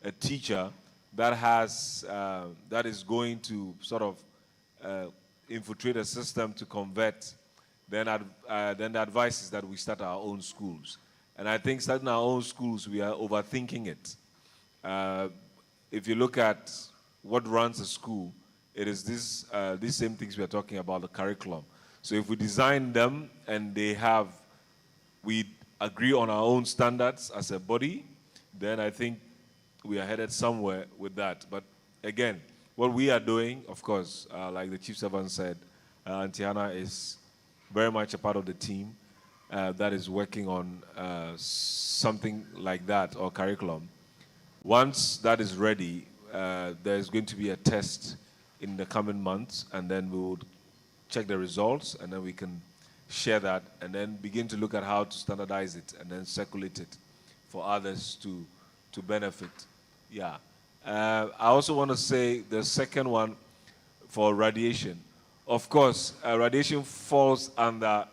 a teacher that has that is going to sort of infiltrate a system to convert, then the advice is that we start our own schools. And I think starting our own schools, we are overthinking it. If you look at what runs a school, it is these same things we are talking about, the curriculum. So if we design them and we agree on our own standards as a body, then I think we are headed somewhere with that. But again, what we are doing, of course, like the Chief Servant said, Auntie Hannah is very much a part of the team that is working on something like that, or curriculum. Once that is ready, there's going to be a test in the coming months, and then we will check the results, and then we can share that, and then begin to look at how to standardize it, and then circulate it for others to benefit. Yeah. I also want to say the second one for radiation. Of course, radiation falls under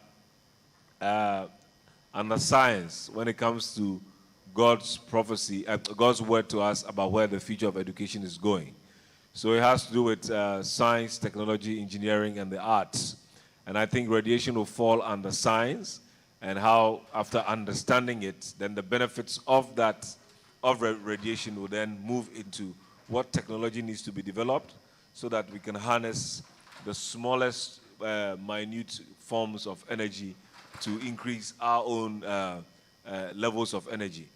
science when it comes to God's prophecy, God's word to us about where the future of education is going. So it has to do with science, technology, engineering, and the arts. And I think radiation will fall under science, and how, after understanding it, then the benefits of radiation will then move into what technology needs to be developed so that we can harness the smallest minute forms of energy to increase our own levels of energy.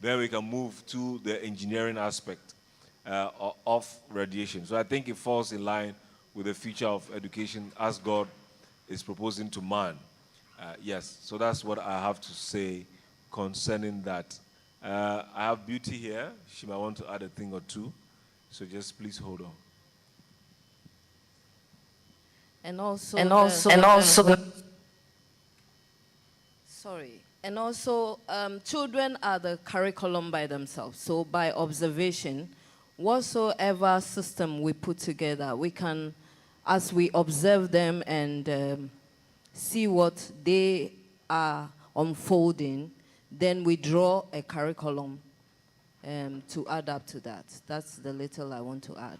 Then we can move to the engineering aspect of radiation. So I think it falls in line with the future of education as God is proposing to man. Yes, so that's what I have to say concerning that. I have Beauty here. She might want to add a thing or two. So just please hold on. And also, children are the curriculum by themselves. So by observation, whatsoever system we put together, we can, as we observe them and see what they are unfolding, then we draw a curriculum to add up to that. That's the little I want to add.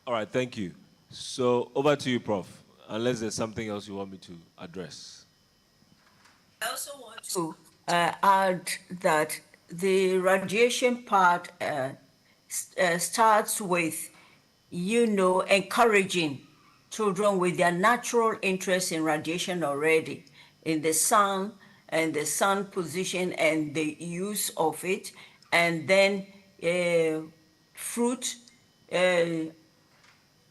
All right, thank you. So over to you, Prof, unless there's something else you want me to address. I also want to add that the radiation part starts with, encouraging children with their natural interest in radiation already, in the sun and the sun position and the use of it, and then fruit,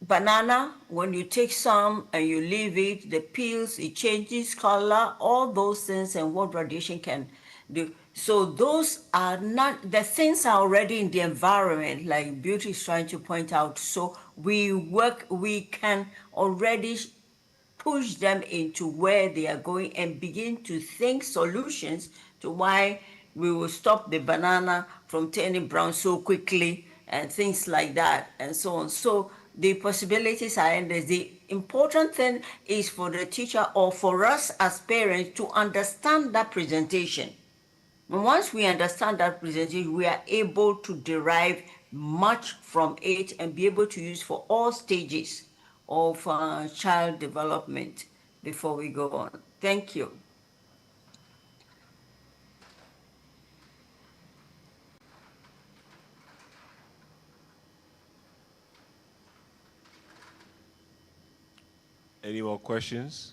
banana, when you take some and you leave it, the peels, it changes color, all those things, and what radiation can do. So those are not, the things are already in the environment, like Beauty is trying to point out. So we can already push them into where they are going and begin to think solutions to why we will stop the banana from turning brown so quickly and things like that and so on. So the possibilities are endless. The important thing is for the teacher or for us as parents to understand that presentation. And once we understand that presentation, we are able to derive much from it and be able to use for all stages of child development before we go on. Thank you. Any more questions?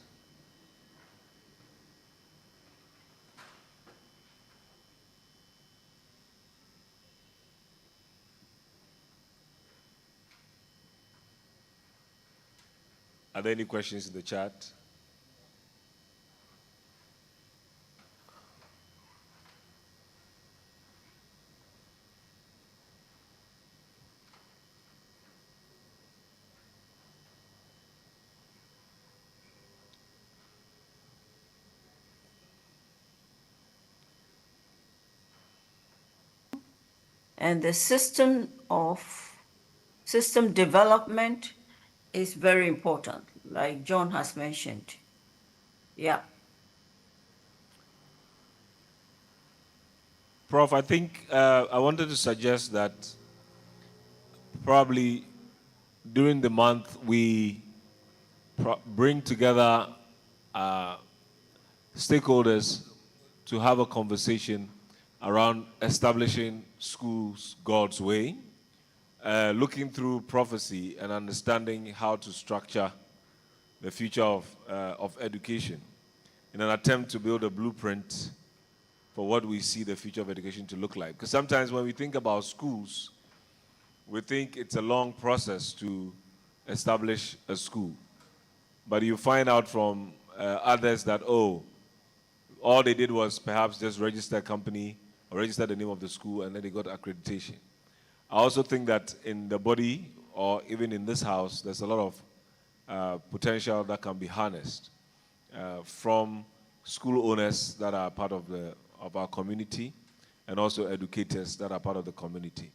Are there any questions in the chat? And the system development is very important, like John has mentioned. Yeah. Prof, I think I wanted to suggest that probably during the month we bring together stakeholders to have a conversation around establishing schools God's way, looking through prophecy and understanding how to structure the future of education in an attempt to build a blueprint for what we see the future of education to look like. Because sometimes when we think about schools, we think it's a long process to establish a school. But you find out from others that, oh, all they did was perhaps just register a company or register the name of the school and then they got accreditation. I also think that in the body or even in this house, there's a lot of potential that can be harnessed from school owners that are part of our community and also educators that are part of the community.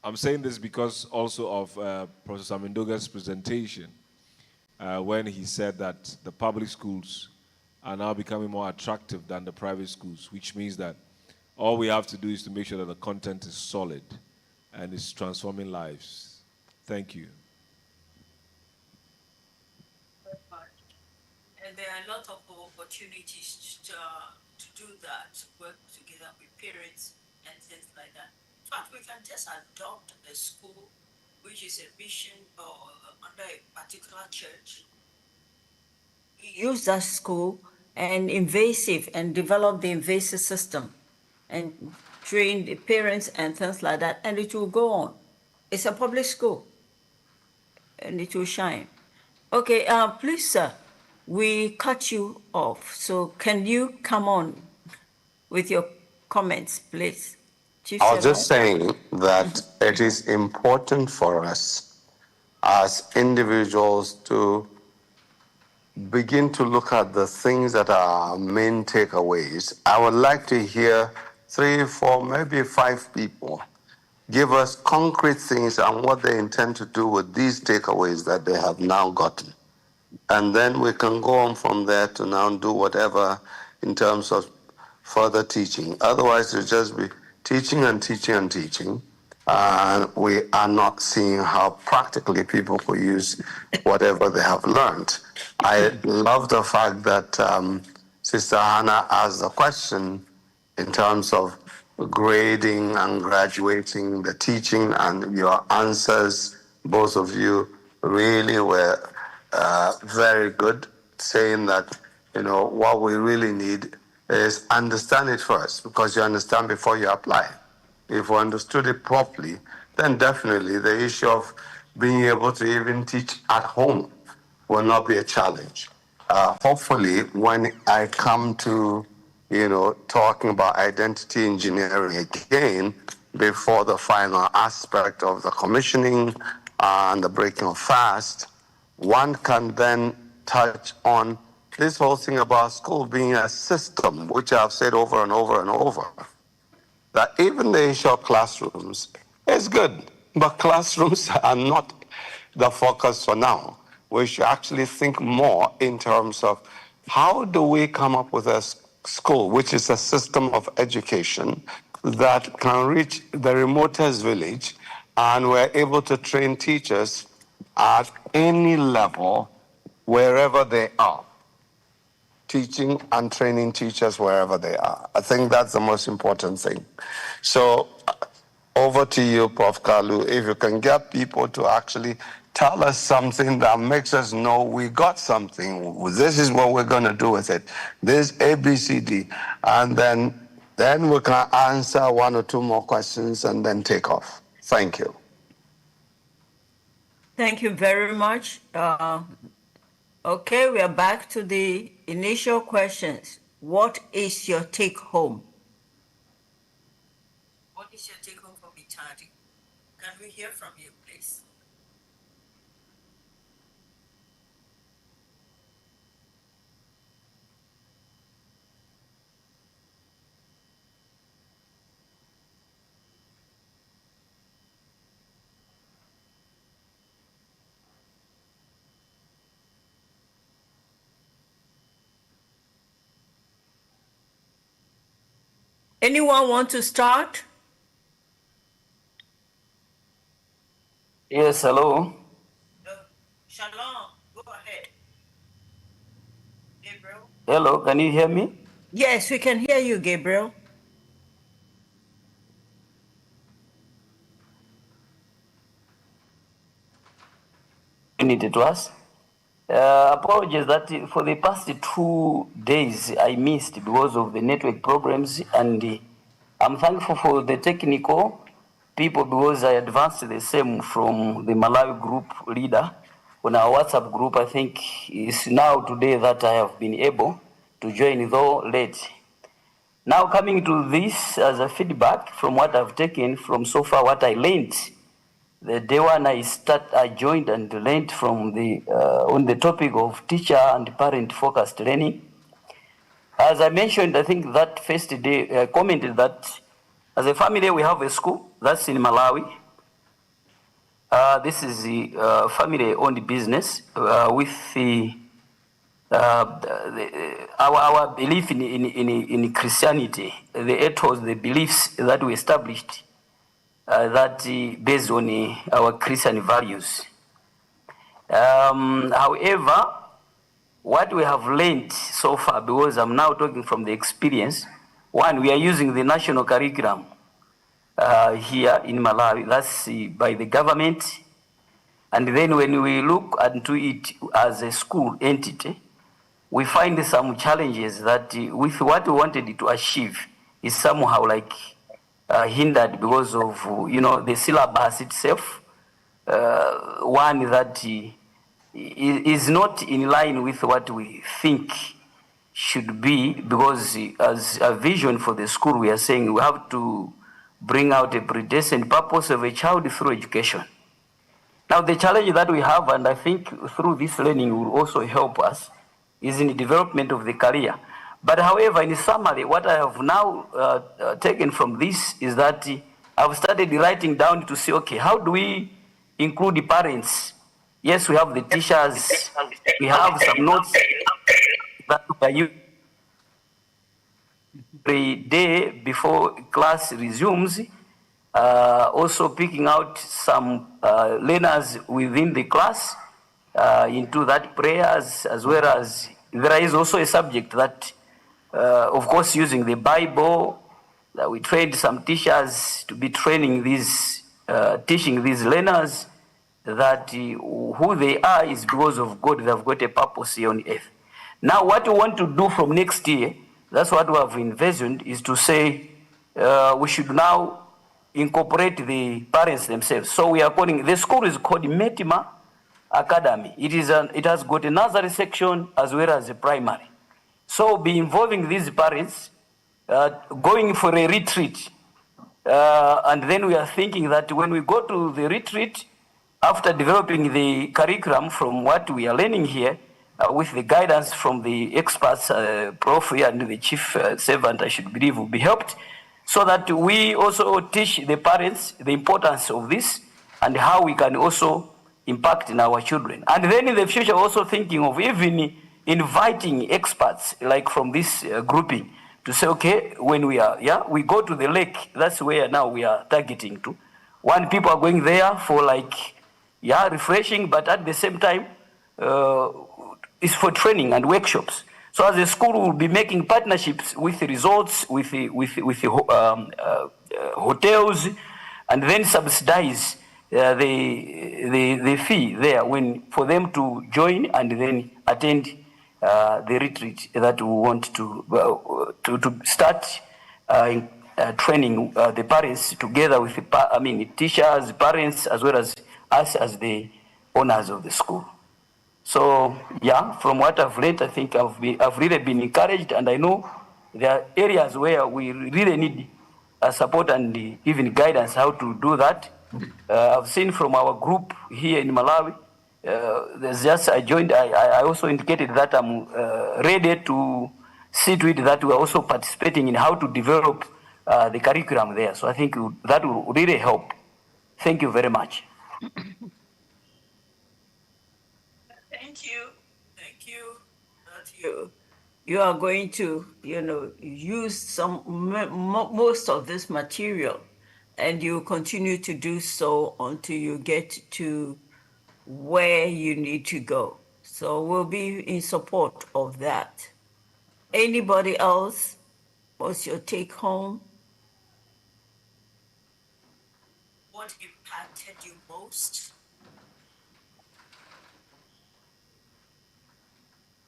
I'm saying this because also of Professor Mendoga's presentation when he said that the public schools are now becoming more attractive than the private schools, which means that all we have to do is to make sure that the content is solid and is transforming lives. Thank you. And there are a lot of opportunities to do that, work together with parents and things like that. In fact, we can just adopt a school which is a mission or under a particular church. Use that school and develop the invasive system and train the parents and things like that, and it will go on. It's a public school and it will shine. Okay, please, sir, we cut you off. So can you come on with your comments, please? Chief I was just Servant? saying that it is important for us as individuals to begin to look at the things that are our main takeaways. I would like to hear 3, 4, maybe 5 people give us concrete things and what they intend to do with these takeaways that they have now gotten. And then we can go on from there to now do whatever in terms of further teaching. Otherwise, it'll just be teaching and teaching and teaching. And we are not seeing how practically people could use whatever they have learned. I love the fact that Sister Hannah asked the question in terms of grading and graduating the teaching, and your answers, both of you, really were very good, saying that, what we really need is understand it first, because you understand before you apply. If we understood it properly, then definitely the issue of being able to even teach at home will not be a challenge. Hopefully, when I come to, talking about identity engineering again, before the final aspect of the commissioning and the breaking of fast, one can then touch on this whole thing about school being a system, which I've said over and over and over, that even the issue of classrooms is good, but classrooms are not the focus for now. We should actually think more in terms of how do we come up with a school, which is a system of education that can reach the remotest village, and we're able to train teachers at any level, wherever they are, teaching and training teachers wherever they are. I think that's the most important thing. So over to you, Prof. Kalu, if you can get people to actually tell us something that makes us know we got something. This is what we're going to do with it. This ABCD. And then we can answer 1 or 2 more questions and then take off. Thank you. Thank you very much. Okay, we are back to the initial questions. What is your take home? What is your take home from Itadi? Can we hear from you, please? Anyone want to start? Yes, hello. Shalom, go ahead. Gabriel? Hello, can you hear me? Yes, we can hear you, Gabriel. It was. Apologies that for the past 2 days I missed because of the network problems, and I'm thankful for the technical people because I advanced the same from the Malawi group leader on our WhatsApp group. I think it's now today that I have been able to join, though late. Now coming to this as a feedback from what I've taken from so far, what I learned. The day one I joined and learned from on the topic of teacher and parent focused learning. As I mentioned, I think that first day I commented that as a family we have a school that's in Malawi. This is the family-owned business with our belief in Christianity, the ethos, the beliefs that we established. That based on our Christian values. However, what we have learned so far, because I'm now talking from the experience, one, we are using the national curriculum here in Malawi, that's by the government. And then when we look into it as a school entity, we find some challenges that with what we wanted to achieve is somehow like hindered because of the syllabus itself. One that is not in line with what we think should be, because as a vision for the school we are saying we have to bring out a predestined purpose of a child through education. Now the challenge that we have, and I think through this learning will also help us, is in the development of the career. But however, in summary, what I have now taken from this is that I've started writing down to see, okay, how do we include the parents? Yes, we have the teachers, we have some notes that we are using every day before class resumes, also picking out some learners within the class into that prayers, as well as there is also a subject that of course, using the Bible, we trained some teachers to be training these, teaching these learners that who they are is because of God. They've got a purpose here on earth. Now, what we want to do from next year, that's what we have envisioned, is to say we should now incorporate the parents themselves. So we are calling, the school is called Metima Academy. It has got a nursery section as well as a primary. So be involving these parents, going for a retreat. And then we are thinking that when we go to the retreat, after developing the curriculum from what we are learning here, with the guidance from the experts, Prof and the chief servant, I should believe, will be helped, so that we also teach the parents the importance of this and how we can also impact in our children. And then in the future, also thinking of even inviting experts like from this grouping to say, okay, when we go to the lake, that's where now we are targeting to. One, people are going there for refreshing, but at the same time, it's for training and workshops. So as a school, we'll be making partnerships with the resorts, with the hotels, and then subsidize the fee there for them to join and then attend the retreat that we want to start training the parents together with the teachers, parents, as well as us as the owners of the school. So from what I've read, I think I've really been encouraged, and I know there are areas where we really need support and even guidance how to do that. I've seen from our group here in Malawi, there's just I joined. I also indicated that I'm ready to see to it that we are also participating in how to develop the curriculum there. So I think that will really help. Thank you very much. Thank you. you are going to, use most of this material, and you continue to do so until you get to where you need to go. So we'll be in support of that. Anybody else? What's your take home? What impacted you most?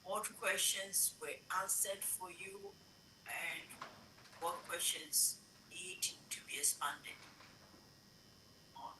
What questions were answered for you, and what questions need to be expanded on?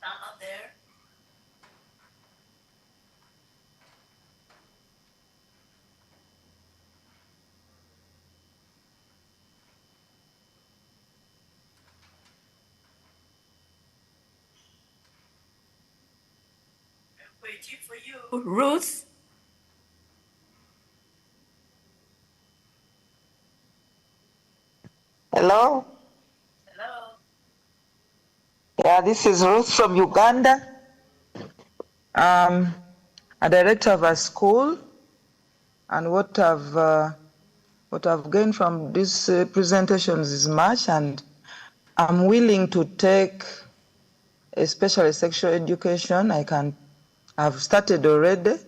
Not there. Waiting for you. Ruth? Hello? Hello. Yeah, this is Ruth from Uganda. I'm a director of a school, and what I've gained from these presentations is much, and I'm willing to take especially sexual education. I've started already,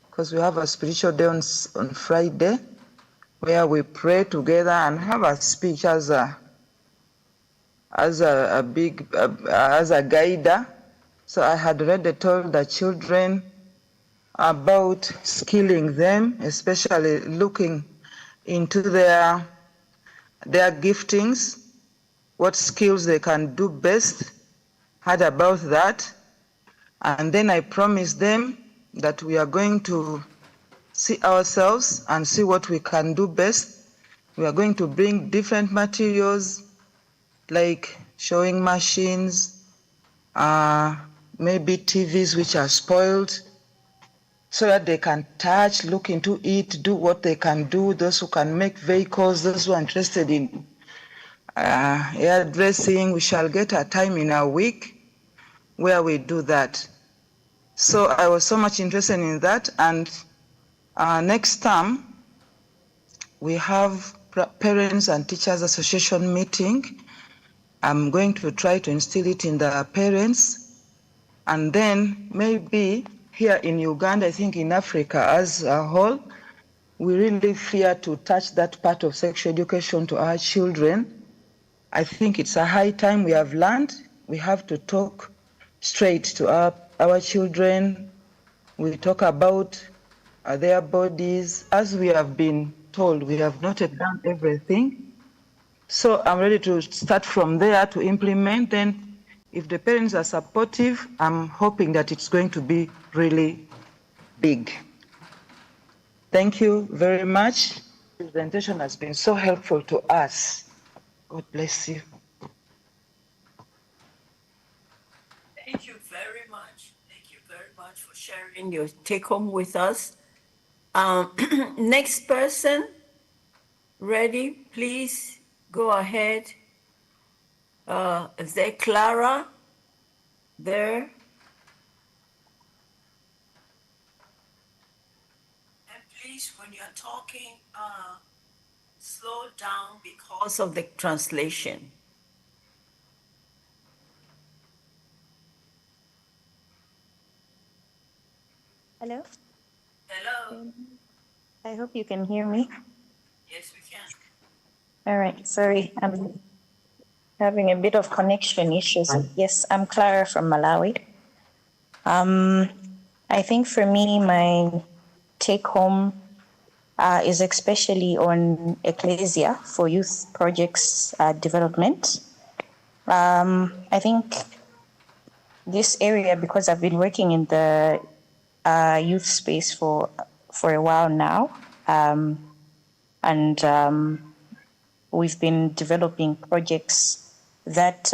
because we have a spiritual day on Friday, where we pray together and have a speech as a guider. So I had already told the children about skilling them, especially looking into their giftings, what skills they can do best, heard about that. And then I promised them that we are going to see ourselves and see what we can do best. We are going to bring different materials like showing machines, maybe TVs which are spoiled, so that they can touch, look into it, do what they can do. Those who can make vehicles, those who are interested in hairdressing, we shall get a time in a week where we do that. So I was so much interested in that, and next term we have Parents and Teachers Association meeting. I'm going to try to instill it in the parents, and then maybe here in Uganda, I think in Africa as a whole, we really fear to touch that part of sexual education to our children. I think it's a high time. We have learned. We have to talk straight to our children. We talk about their bodies. As we have been told, we have not done everything. So I'm ready to start from there to implement. Then if the parents are supportive, I'm hoping that it's going to be really big. Thank you very much. The presentation has been so helpful to us. God bless you. Thank you very much. Thank you very much for sharing your take home with us. Next person, ready? Please go ahead. Is there Clara there? And please, when you're talking, slow down because of the translation. Hello? Hello? I hope you can hear me. Yes, we can. All right, sorry, I'm having a bit of connection issues. Yes, I'm Clara from Malawi. I think for me, my take home is especially on Ecclesia for youth projects development. I think this area, because I've been working in the youth space for a while now, and we've been developing projects that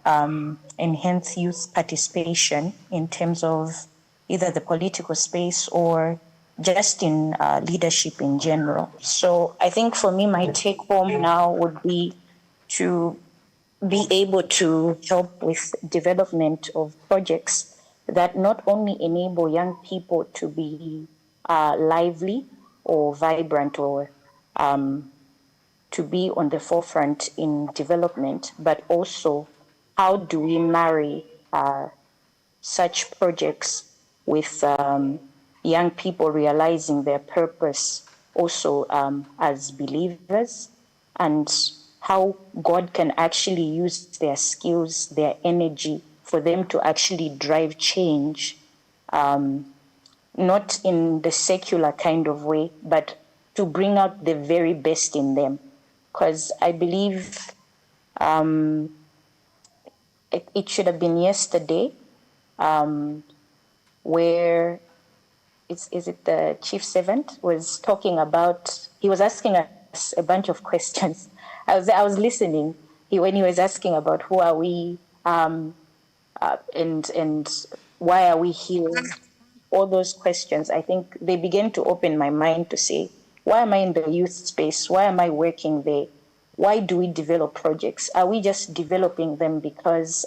enhance youth participation in terms of either the political space or just in leadership in general. So I think for me, my take home now would be to be able to help with development of projects that not only enable young people to be lively or vibrant or to be on the forefront in development, but also how do we marry such projects with young people realizing their purpose also as believers, and how God can actually use their skills, their energy for them to actually drive change, not in the secular kind of way, but to bring out the very best in them. Because I believe it should have been yesterday where is it the chief servant was talking about, he was asking us a bunch of questions. I was listening when he was asking about who are we and why are we here. All those questions, I think they began to open my mind to say, why am I in the youth space? Why am I working there? Why do we develop projects? Are we just developing them because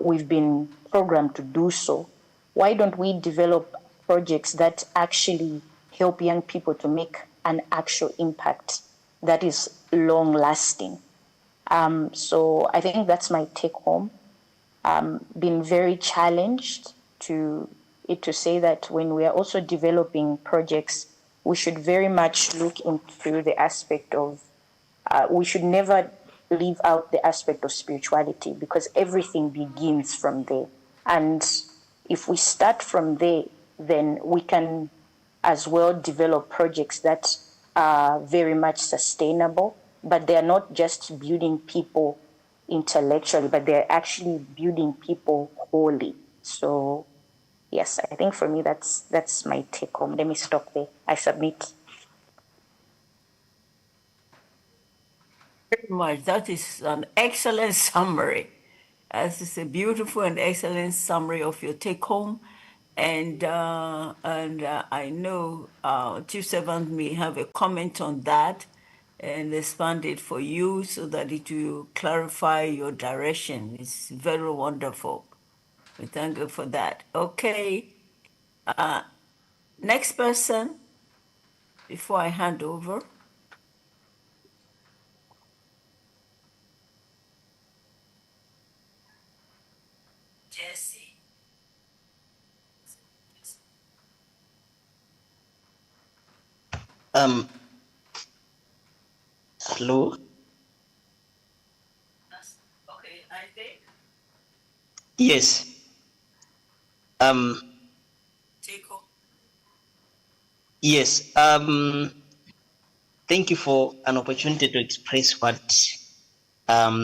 we've been programmed to do so? Why don't we develop projects that actually help young people to make an actual impact that is long lasting? So I think that's my take home. Been very challenged to say that when we are also developing projects, we should very much look into the aspect of, we should never leave out the aspect of spirituality, because everything begins from there. And if we start from there, then we can as well develop projects that are very much sustainable, but they are not just building people intellectually, but they're actually building people wholly. So yes, I think for me, that's my take home. Let me stop there. I submit. Very much. That is an excellent summary. That is a beautiful and excellent summary of your take home. And I know Chief Servant may have a comment on that and expand it for you so that it will clarify your direction. It's very wonderful. We thank you for that. Okay. Next person, before I hand over. Jesse. Hello. Okay, I think. Yes. Take home. Yes. Thank you for an opportunity to express what